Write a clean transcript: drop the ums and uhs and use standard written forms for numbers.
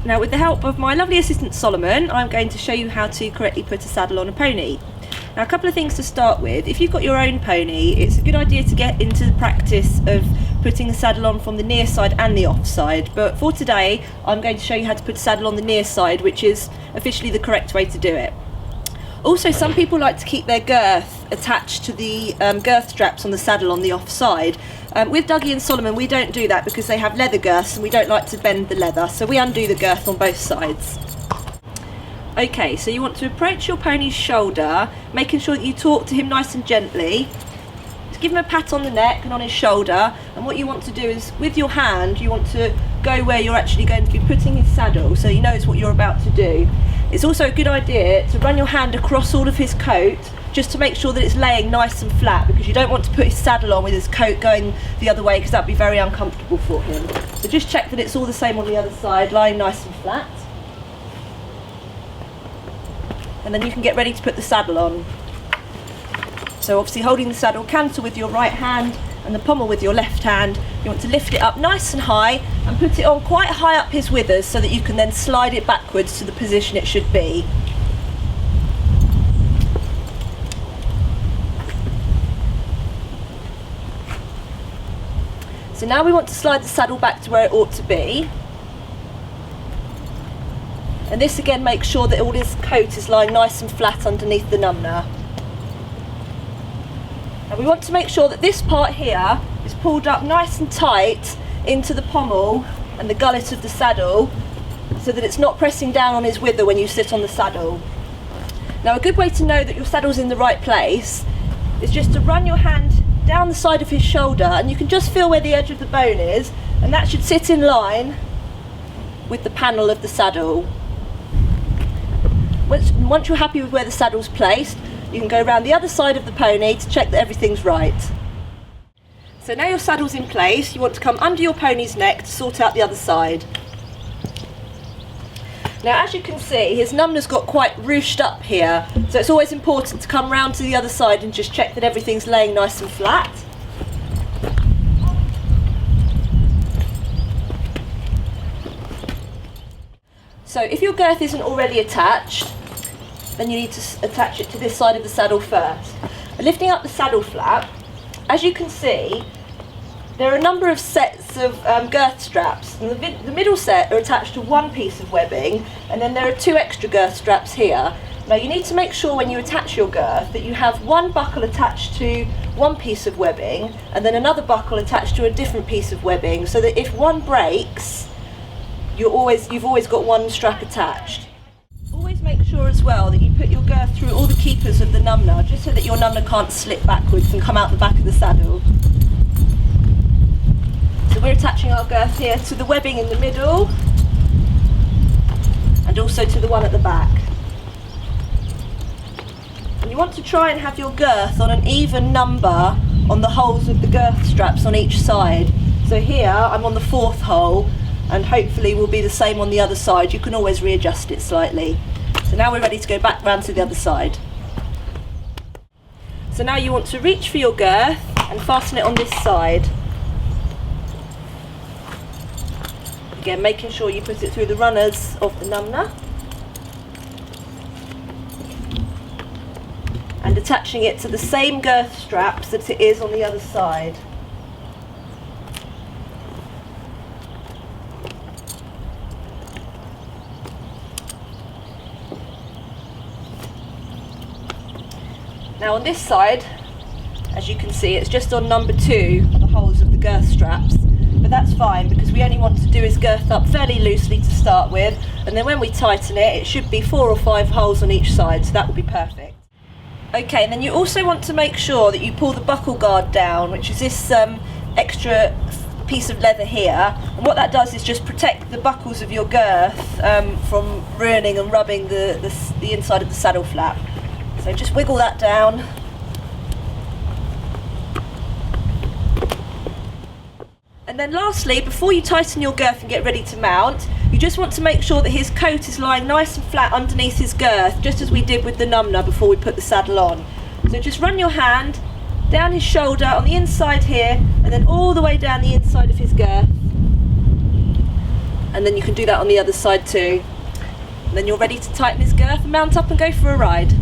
Now, with the help of my lovely assistant Solomon, I'm going to show you how to correctly put a saddle on a pony. Now, a couple of things to start with. If you've got your own pony, it's a good idea to get into the practice of putting the saddle on from the near side and the off side. But for today, I'm going to show you how to put a saddle on the near side, which is officially the correct way to do it. Also, some people like to keep their girth attached to the girth straps on the saddle on the off side. With Dougie and Solomon, we don't do that because they have leather girths and we don't like to bend the leather, so we undo the girth on both sides. Okay, so you want to approach your pony's shoulder, making sure that you talk to him nice and gently. Just give him a pat on the neck and on his shoulder, and what you want to do is, with your hand, you want to go where you're actually going to be putting his saddle, so he knows what you're about to do. It's also a good idea to run your hand across all of his coat, just to make sure that it's laying nice and flat, because you don't want to put his saddle on with his coat going the other way, because that would be very uncomfortable for him. So just check that it's all the same on the other side, lying nice and flat. And then you can get ready to put the saddle on. So obviously holding the saddle canter with your right hand and the pommel with your left hand, you want to lift it up nice and high and put it on quite high up his withers so that you can then slide it backwards to the position it should be. So now we want to slide the saddle back to where it ought to be. And this again makes sure that all his coat is lying nice and flat underneath the numnah. And we want to make sure that this part here is pulled up nice and tight into the pommel and the gullet of the saddle, so that it's not pressing down on his wither when you sit on the saddle. Now, a good way to know that your saddle's in the right place is just to run your hand down the side of his shoulder, and you can just feel where the edge of the bone is, and that should sit in line with the panel of the saddle. Once you're happy with where the saddle's placed, you can go around the other side of the pony to check that everything's right. So now your saddle's in place, you want to come under your pony's neck to sort out the other side. Now, as you can see, his numnah's got quite ruched up here, so it's always important to come round to the other side and just check that everything's laying nice and flat. So if your girth isn't already attached, then you need to attach it to this side of the saddle first. And lifting up the saddle flap, as you can see, there are a number of sets of girth straps, and the middle set are attached to one piece of webbing, and then there are two extra girth straps here. Now, you need to make sure when you attach your girth that you have one buckle attached to one piece of webbing and then another buckle attached to a different piece of webbing, so that if one breaks, you've always got one strap attached. Always make sure as well that you put your girth through all the keepers of the numnah, just so that your numnah can't slip backwards and come out the back of the saddle. So we're attaching our girth here to the webbing in the middle and also to the one at the back. And you want to try and have your girth on an even number on the holes of the girth straps on each side. So here I'm on the 4th hole, and hopefully will be the same on the other side. You can always readjust it slightly. So now we're ready to go back round to the other side. So now you want to reach for your girth and fasten it on this side. Again, making sure you put it through the runners of the numnah and attaching it to the same girth straps that it is on the other side. Now on this side, as you can see, it's just on number 2, the holes of the girth straps, but that's fine because we only want to do his girth up fairly loosely to start with, and then when we tighten it, it should be 4 or 5 holes on each side, so that will be perfect. Okay, and then you also want to make sure that you pull the buckle guard down, which is this extra piece of leather here, and what that does is just protect the buckles of your girth from ruining and rubbing the inside of the saddle flap. So just wiggle that down. And then lastly, before you tighten your girth and get ready to mount, you just want to make sure that his coat is lying nice and flat underneath his girth, just as we did with the numnah before we put the saddle on. So just run your hand down his shoulder on the inside here, and then all the way down the inside of his girth. and then you can do that on the other side too. And then you're ready to tighten his girth and mount up and go for a ride.